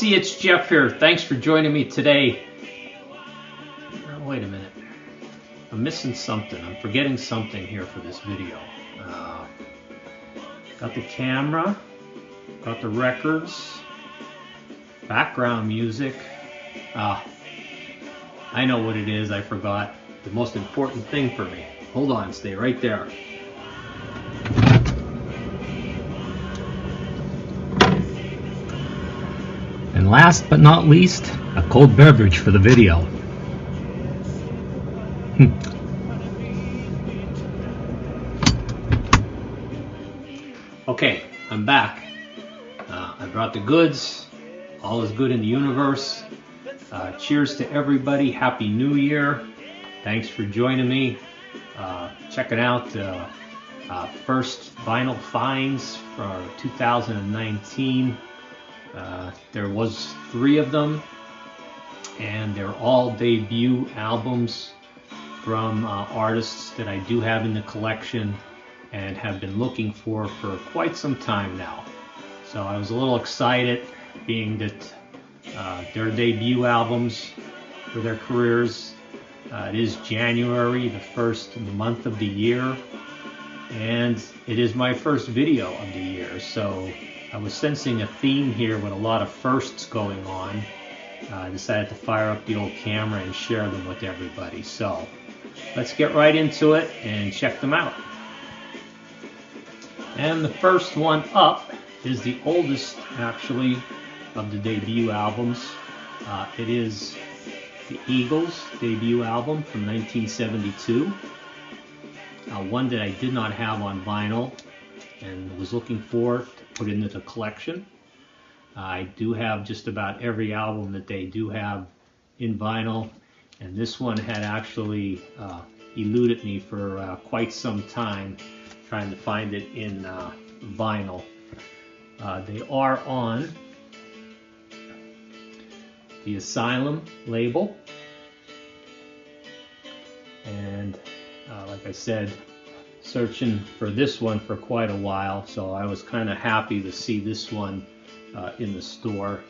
CC, it's Jeff here. Thanks for joining me today. Oh, wait a minute. I'm missing something. I'm forgetting something here for this video. Got the camera, got the records, background music. I know what it is. I forgot the most important thing for me. Hold on, stay right there. And last but not least, a cold beverage for the video. Okay, I'm back. I brought the goods. All is good in the universe. Cheers to everybody. Happy New Year. Thanks for joining me. Checking out first vinyl finds for 2019. There was 3 of them, and they're all debut albums from artists that I do have in the collection and have been looking for quite some time now. So I was a little excited, being that their debut albums for their careers. It is January, the first month of the year, and it is my first video of the year, so I was sensing a theme here with a lot of firsts going on. I decided to fire up the old camera and share them with everybody. So let's get right into it and check them out. And the first one up is the oldest, actually, of the debut albums. It is the Eagles debut album from 1972. One that I did not have on vinyl and was looking for to put into the collection. I do have just about every album that they do have in vinyl, and this one had actually eluded me for quite some time, trying to find it in vinyl. They are on the Asylum label, and like I said, searching for this one for quite a while, so I was kind of happy to see this one in the store.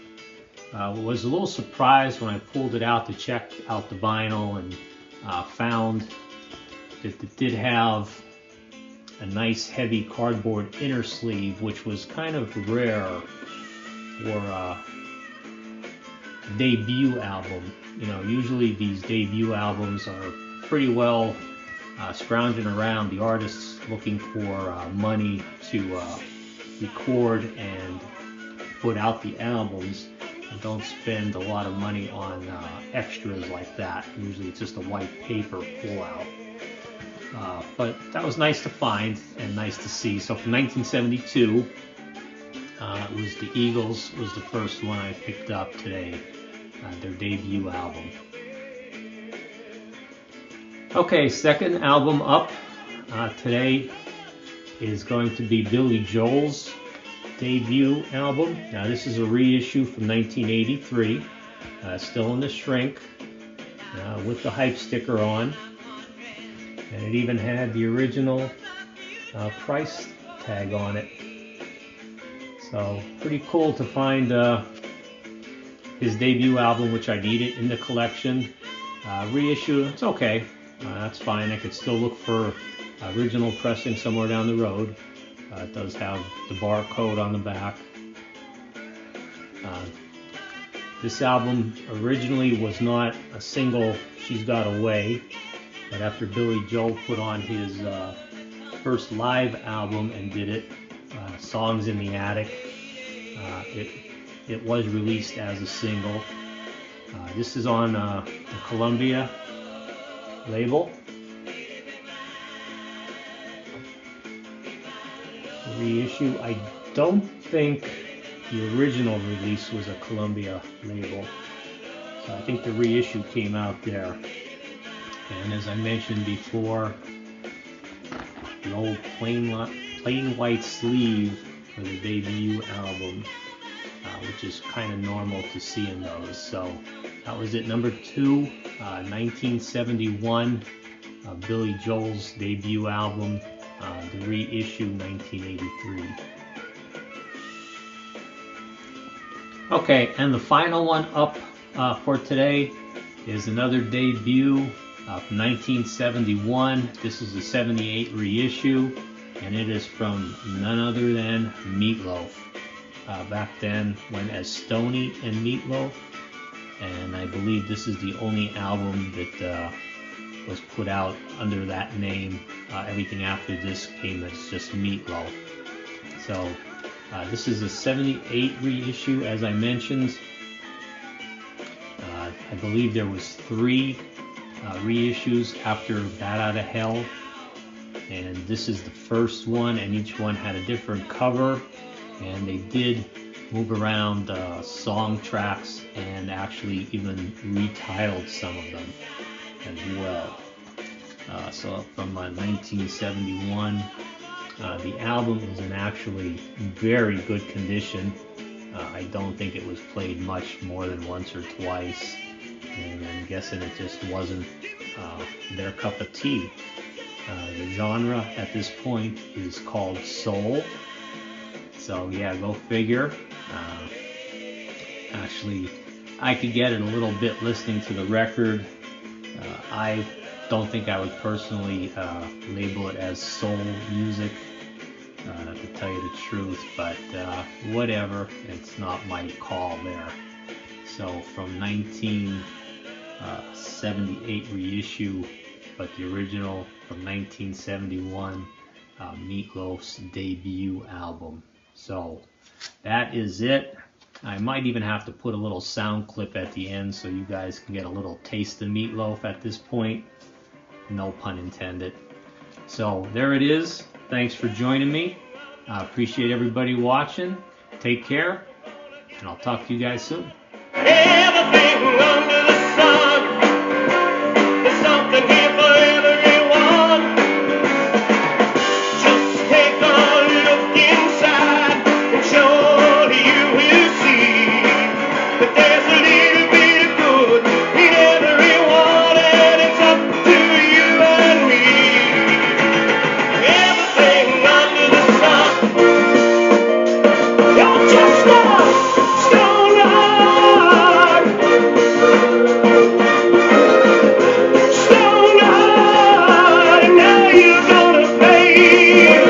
Was a little surprised when I pulled it out to check out the vinyl and found that it did have a nice heavy cardboard inner sleeve, which was kind of rare for a debut album. You know, usually these debut albums are pretty well scrounging around, the artists looking for money to record and put out the albums, and don't spend a lot of money on extras like that. Usually it's just a white paper pullout. But that was nice to find and nice to see. So from 1972, it was the Eagles was the first one I picked up today, their debut album. Okay, second album up today is going to be Billy Joel's debut album. Now this is a reissue from 1983, still in the shrink, with the hype sticker on, and it even had the original price tag on it. So pretty cool to find his debut album, which I needed in the collection. Reissue, it's okay. That's fine. I could still look for original pressing somewhere down the road. It does have the barcode on the back. This album originally was not a single, She's Got Away, but after Billy Joel put on his first live album and did it, Songs in the Attic, it was released as a single. This is on the Columbia label. Reissue, I don't think the original release was a Columbia label, so I think the reissue came out there. And as I mentioned before, the old plain white sleeve for the debut album, which is kind of normal to see in those. So that was it, number 2, 1971, Billy Joel's debut album, the reissue 1983. Okay, and the final one up for today is another debut from 1971. This is a 78 reissue, and it is from none other than Meatloaf. Back then went as Stoney and Meatloaf, and I believe this is the only album that was put out under that name. Everything after this came as just Meatloaf. So this is a 78 reissue, as I mentioned. I believe there was 3 reissues after Bat Out of Hell, and this is the first one, and each one had a different cover, and they did move around song tracks and actually even retitled some of them as well. So from 1971, the album is in actually very good condition. I don't think it was played much more than once or twice, and I'm guessing it just wasn't their cup of tea. The genre at this point is called soul, so yeah, go figure. Actually, I could get it a little bit listening to the record. I don't think I would personally label it as soul music, to tell you the truth, but whatever, it's not my call there. So from 1978 reissue, but the original from 1971, Meatloaf's debut album. So that is it. I might even have to put a little sound clip at the end so you guys can get a little taste of Meatloaf at this point. No pun intended. So there it is. Thanks for joining me. I appreciate everybody watching. Take care, and I'll talk to you guys soon. Everything under the sun, there's something here for everyone. Just take a look inside, and surely you will see that there's a little bit of good in everyone, and it's up to you and me. Everything under the sun, you're just a stone heart. Stone heart, now you're gonna pay.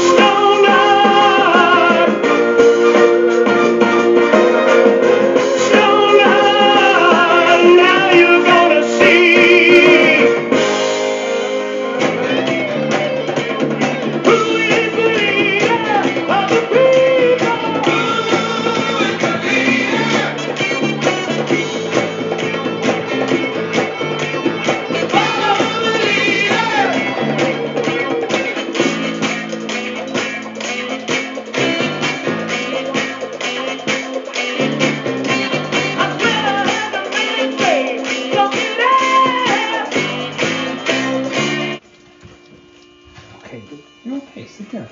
Stone heart, stone heart, now you're gonna see. Who is the leader of the people? Follow the leader. I swear I heard a man say, "Don't get out." Okay, you're okay. Sit down.